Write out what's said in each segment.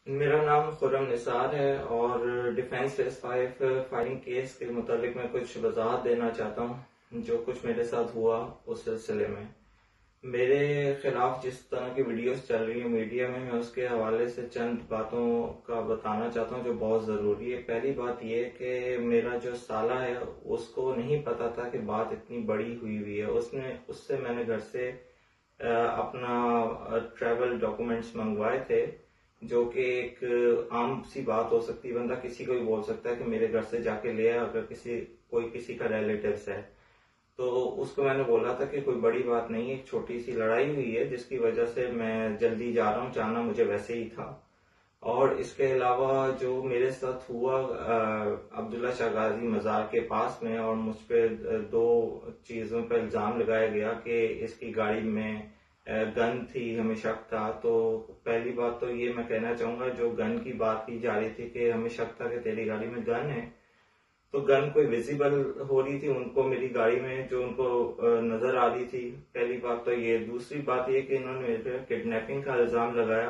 मेरा नाम खुर्रम निसार है और डिफेंस रेस 5 फायरिंग केस के मुताबिक मैं कुछ वजाहत देना चाहता हूँ जो कुछ मेरे साथ हुआ उस सिलसिले में। मेरे खिलाफ जिस तरह की वीडियोस चल रही है मीडिया में, मैं उसके हवाले से चंद बातों का बताना चाहता हूँ जो बहुत ज़रूरी है। पहली बात यह कि मेरा जो साला है उसको नहीं पता था कि बात इतनी बड़ी हुई है। उससे मैंने घर से अपना ट्रैवल डॉक्यूमेंट्स मंगवाए थे, जो कि एक आम सी बात हो सकती है। बंदा किसी को भी बोल सकता है कि मेरे घर से जाके ले आ, अगर कोई किसी का रिलेटिव्स है। तो उसको मैंने बोला था कि कोई बड़ी बात नहीं है, एक छोटी सी लड़ाई हुई है जिसकी वजह से मैं जल्दी जा रहा हूँ, जाना मुझे वैसे ही था। और इसके अलावा जो मेरे साथ हुआ अब्दुल्ला शाह गाजी मजार के पास में, और मुझ पे दो चीजों पर इल्जाम लगाया गया कि इसकी गाड़ी में गन थी, हमें शक था। तो पहली बात तो ये मैं कहना चाहूंगा, जो गन की बात की जा रही थी कि हमें शक था कि तेरी गाड़ी में गन है, तो गन कोई विजिबल हो रही थी उनको मेरी गाड़ी में, जो उनको नजर आ रही थी। पहली बात तो ये। दूसरी बात ये कि इन्होंने मेरे पे किडनैपिंग का इल्जाम लगाया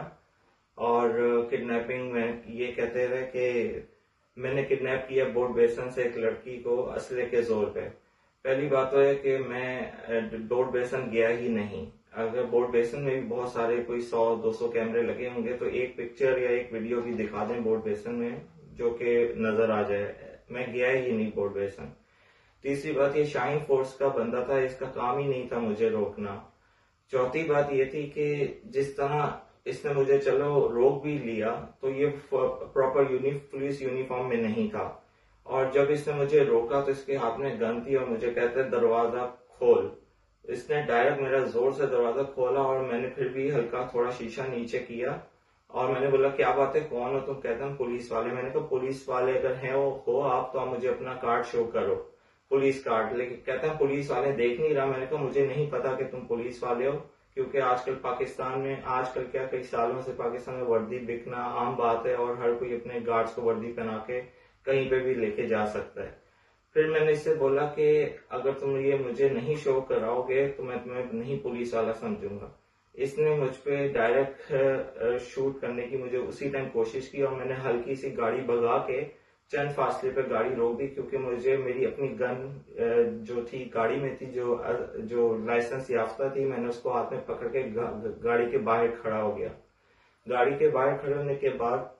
और किडनैपिंग में ये कहते रहे कि मैंने किडनैप किया बोर्ड बेसन से एक लड़की को असले के जोर पे। पहली बात तो है कि मैं बोर्ड बेसन गया ही नहीं। अगर बोर्ड बेसन में भी बहुत सारे कोई 100-200 कैमरे लगे होंगे तो एक पिक्चर या एक वीडियो भी दिखा दें बोर्ड बेसन में जो कि नजर आ जाए। मैं गया ही नहीं बोर्ड बेसन। तीसरी बात, ये शाइन फोर्स का बंदा था, इसका काम ही नहीं था मुझे रोकना। चौथी बात ये थी कि जिस तरह इसने मुझे चलो रोक भी लिया तो ये प्रॉपर पुलिस यूनिफॉर्म में नहीं था। और जब इसने मुझे रोका तो इसके हाथ में गन थी और मुझे कहते दरवाजा खोल। इसने डायरेक्ट मेरा जोर से दरवाजा खोला और मैंने फिर भी हल्का थोड़ा शीशा नीचे किया और मैंने बोला क्या बात है, कौन हो तुम? कहते हैं पुलिस वाले। मैंने कहा पुलिस वाले अगर हैं हो आप तो आप मुझे अपना कार्ड शो करो, पुलिस कार्ड। लेकिन कहते हैं पुलिस वाले देख नहीं रहा। मैंने कहा मुझे नहीं पता कि तुम पुलिस वाले हो, क्योंकि आजकल पाकिस्तान में, आजकल क्या कई सालों से पाकिस्तान में वर्दी बिकना आम बात है और हर कोई अपने गार्ड्स को वर्दी पहना के कहीं पे भी लेके जा सकता है। फिर मैंने इससे बोला कि अगर तुम ये मुझे नहीं शो कराओगे तो मैं तुम्हें नहीं पुलिस वाला समझूंगा। इसने मुझ पे डायरेक्ट शूट करने की मुझे उसी टाइम कोशिश की और मैंने हल्की सी गाड़ी भगा के चंद फासले पर गाड़ी रोक दी, क्योंकि मुझे मेरी अपनी गन जो थी गाड़ी में थी, जो लाइसेंस याफ्ता थी, मैंने उसको हाथ में पकड़ के गाड़ी के बाहर खड़ा हो गया। गाड़ी के बाहर खड़े होने के बाद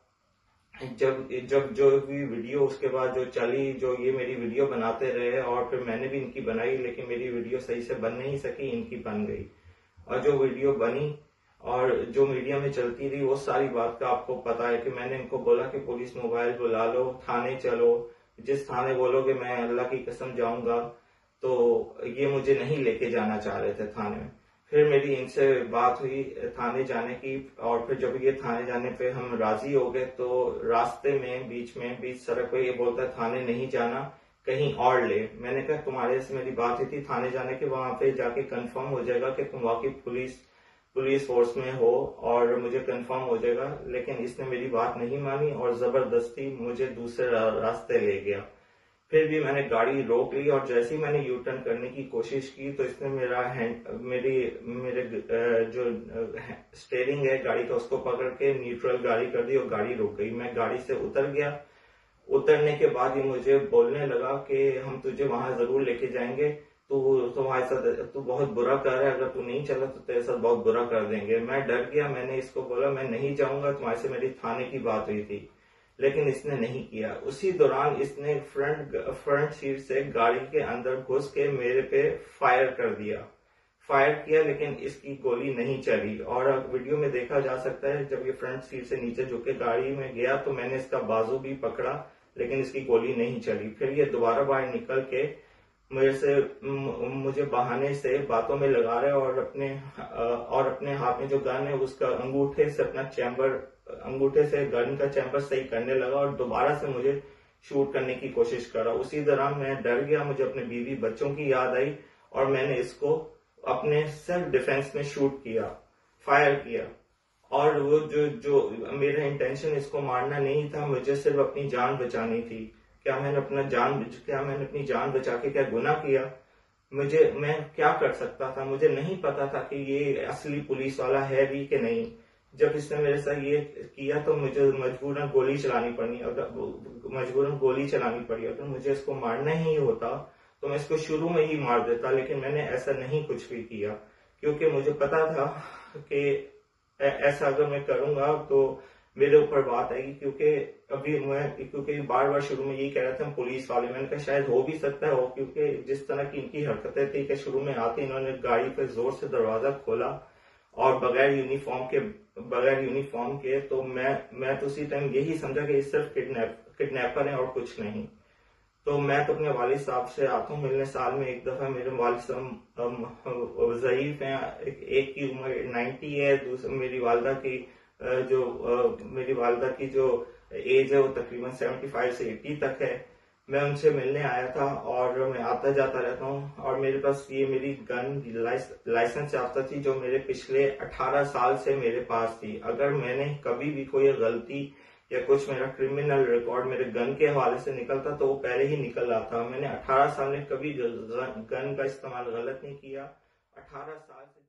जब जब जो भी वीडियो उसके बाद जो चली, जो ये मेरी वीडियो बनाते रहे और फिर मैंने भी इनकी बनाई, लेकिन मेरी वीडियो सही से बन नहीं सकी, इनकी बन गई। और जो वीडियो बनी और जो मीडिया में चलती रही वो सारी बात का आपको पता है कि मैंने इनको बोला कि पुलिस मोबाइल बुला लो, थाने चलो, जिस थाने बोलोगे मैं अल्लाह की कसम जाऊंगा। तो ये मुझे नहीं लेके जाना चाह रहे थे थाने में। फिर मेरी इनसे बात हुई थाने जाने की, और फिर जब ये थाने जाने पे हम राजी हो गए तो रास्ते में बीच सड़क पे ये बोलता है थाने नहीं जाना, कहीं और ले। मैंने कहा तुम्हारे से मेरी बात हुई थी थाने जाने के, वहां पे जाके कंफर्म हो जाएगा कि तुम वाकई पुलिस फोर्स में हो और मुझे कंफर्म हो जाएगा। लेकिन इसने मेरी बात नहीं मानी और जबरदस्ती मुझे दूसरे रास्ते ले गया। फिर भी मैंने गाड़ी रोक ली और जैसे ही मैंने यू टर्न करने की कोशिश की तो इसने मेरे जो स्टेयरिंग है गाड़ी का उसको पकड़ के न्यूट्रल गाड़ी कर दी और गाड़ी रुक गई। मैं गाड़ी से उतर गया। उतरने के बाद ये मुझे बोलने लगा कि हम तुझे वहां जरूर लेके जाएंगे, तू तुम्हारे साथ तू बहुत बुरा कर रहा है, अगर तू नहीं चला तो तेरे साथ बहुत बुरा कर देंगे। मैं डर गया। मैंने इसको बोला मैं नहीं जाऊंगा, तुम्हारे से मेरी थाने की बात हुई थी। लेकिन इसने नहीं किया। उसी दौरान इसने फ्रंट सीट से गाड़ी के अंदर घुस के मेरे पे फायर कर दिया। फायर किया लेकिन इसकी गोली नहीं चली। और वीडियो में देखा जा सकता है जब ये फ्रंट सीट से नीचे झुक के गाड़ी में गया तो मैंने इसका बाजू भी पकड़ा, लेकिन इसकी गोली नहीं चली। फिर ये दोबारा बाहर निकल के मुझे बहाने से बातों में लगा रहे और अपने हाथ में जो गन है उसका अंगूठे से गन का चैम्बर सही करने लगा और दोबारा से मुझे शूट करने की कोशिश करा। उसी दौरान मैं डर गया, मुझे अपने बीवी बच्चों की याद आई और मैंने इसको अपने सेल्फ डिफेंस में शूट किया, फायर किया। और वो जो मेरा इंटेंशन इसको मारना नहीं था, मुझे सिर्फ अपनी जान बचानी थी। क्या मैंने अपनी जान बचा के क्या गुनाह किया? मैं क्या कर सकता था? मुझे नहीं पता था कि ये असली पुलिस वाला है भी कि नहीं। जब इसने मेरे साथ ये किया तो मुझे मजबूरन गोली चलानी पड़ी। अगर मुझे इसको मारना ही होता तो मैं इसको शुरू में ही मार देता, लेकिन मैंने ऐसा नहीं कुछ भी किया, क्योंकि मुझे पता था कि ऐसा अगर मैं करूंगा तो मेरे ऊपर बात आएगी। क्योंकि बार बार शुरू में यही कह रहे थे हम पुलिस वाले, मैंने कहा शायद हो भी सकता है, क्योंकि जिस तरह की इनकी हरकतें थी कि शुरू में आते इन्होंने गाड़ी पे जोर से दरवाजा खोला और बगैर यूनिफॉर्म के तो मैं तो उसी टाइम यही समझा कि ये सिर्फ किडनैपर है और कुछ नहीं। तो मैं तो अपने वालिद साहब से आता हूँ मिलने साल में एक दफा। मेरे वालिद साहब ज़ईफ हैं, एक की उम्र 90 है, दूसरी मेरी वालदा की जो एज है वो तकरीबन 75 से 80 तक है। मैं उनसे मिलने आया था और मैं आता जाता रहता हूँ, और मेरे पास ये मेरी गन लाइसेंस याफ्ता थी जो मेरे पिछले 18 साल से मेरे पास थी। अगर मैंने कभी भी कोई गलती या कुछ मेरा क्रिमिनल रिकॉर्ड मेरे गन के हवाले से निकलता तो वो पहले ही निकल रहा था। मैंने 18 साल में कभी गन का इस्तेमाल गलत नहीं किया। 18 साल से